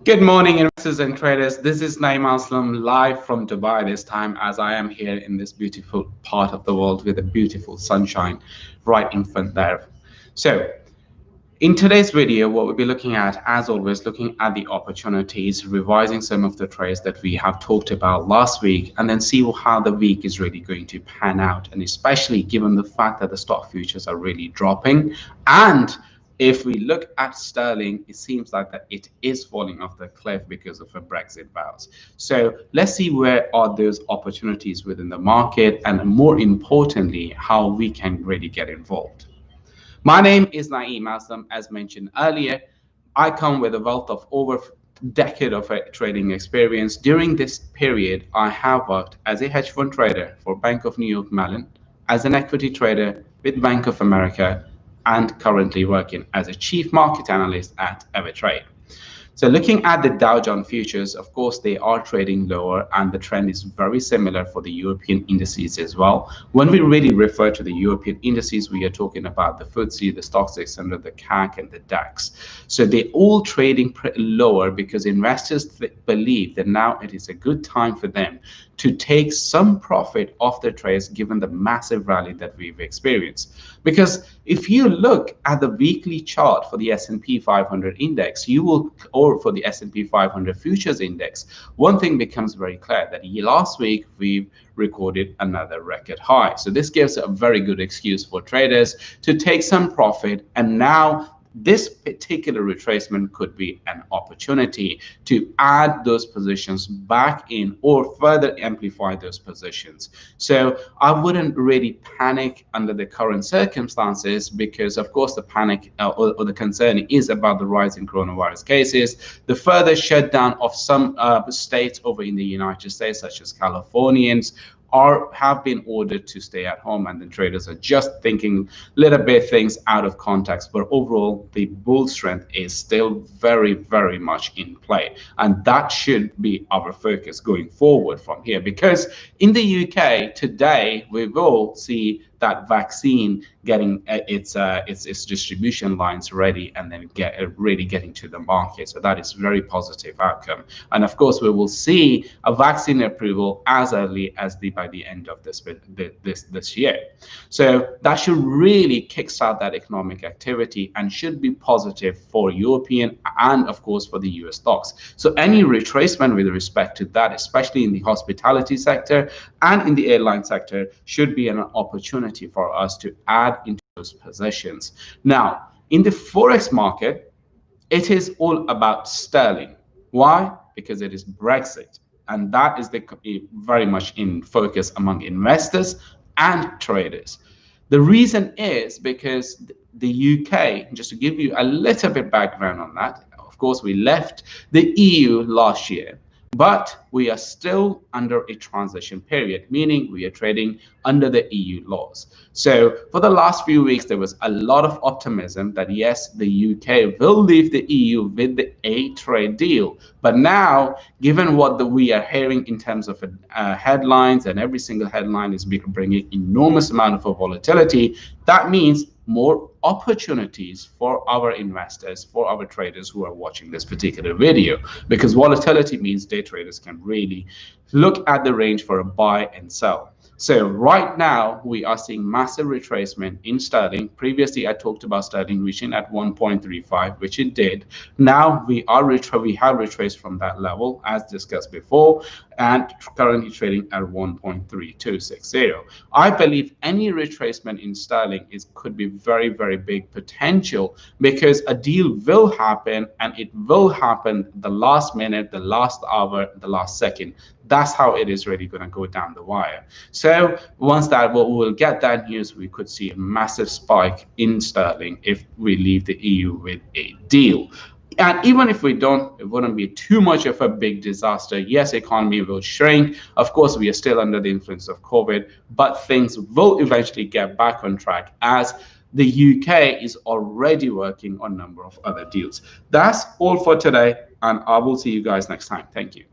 Good morning, investors and traders. This is Naeem Aslam live from Dubai this time, as I am here in this beautiful part of the world with a beautiful sunshine right in front there. So, in today's video, what we'll be looking at, as always, looking at the opportunities, revising some of the trades that we have talked about last week, and then see how the week is really going to pan out, and especially given the fact that the stock futures are really dropping. And if we look at sterling, it seems like that it is falling off the cliff because of a Brexit vows. So let's see where are those opportunities within the market, and more importantly, how we can really get involved. My name is Naeem Aslam. As mentioned earlier, I come with a wealth of over a decade of trading experience. During this period, I have worked as a hedge fund trader for Bank of New York Mellon, as an equity trader with Bank of America, and currently working as a chief market analyst at Evertrade. So looking at the Dow Jones futures, of course, they are trading lower, and the trend is very similar for the European indices as well. When we really refer to the European indices, we are talking about the FTSE, the Stoxx 600, the CAC, and the DAX. So they're all trading lower because investors believe that now it is a good time for them to take some profit off their trades given the massive rally that we've experienced. Because if you look at the weekly chart for the S&P 500 index, or for the S&P 500 futures index, one thing becomes very clear that last week we recorded another record high. So this gives a very good excuse for traders to take some profit, and now this particular retracement could be an opportunity to add those positions back in or further amplify those positions. So I wouldn't really panic under the current circumstances, because of course the panic or the concern is about the rise in coronavirus cases, the further shutdown of some states over in the United States, such as Californians, have been ordered to stay at home, and the traders are just thinking little bit things out of context. But overall, the bull strength is still very, very much in play, and that should be our focus going forward from here. Because in the UK today, we will see that vaccine getting its distribution lines ready, and then really getting to the market. So that is very positive outcome. And of course, we will see a vaccine approval as early as by the end of this year. So that should really kickstart that economic activity and should be positive for European and of course for the US stocks. So any retracement with respect to that, especially in the hospitality sector and in the airline sector, should be an opportunity for us to add into those positions. Now, in the Forex market, it is all about sterling. Why? Because it is Brexit, and that is very much in focus among investors and traders. The reason is because the UK, just to give you a little bit background on that, of course, we left the EU last year, but we are still under a transition period, meaning we are trading under the EU laws. So for the last few weeks, there was a lot of optimism that yes, the UK will leave the EU with a trade deal. But now, given what we are hearing in terms of headlines, and every single headline is bringing enormous amount of volatility, that means more opportunities for our investors, for our traders who are watching this particular video, because volatility means day traders can really look at the range for a buy and sell. So right now we are seeing massive retracement in sterling. Previously I talked about sterling reaching at 1.35, which it did. Now we have retraced from that level as discussed before, and currently trading at 1.3260. I believe any retracement in sterling could be very, very big potential, because a deal will happen, and it will happen the last minute, the last hour, the last second. That's how it is really going to go down the wire. So once we will get that news, we could see a massive spike in sterling if we leave the EU with a deal. And even if we don't, it wouldn't be too much of a big disaster. Yes, economy will shrink. Of course, we are still under the influence of COVID, but things will eventually get back on track, as the UK is already working on a number of other deals. That's all for today, and I will see you guys next time. Thank you.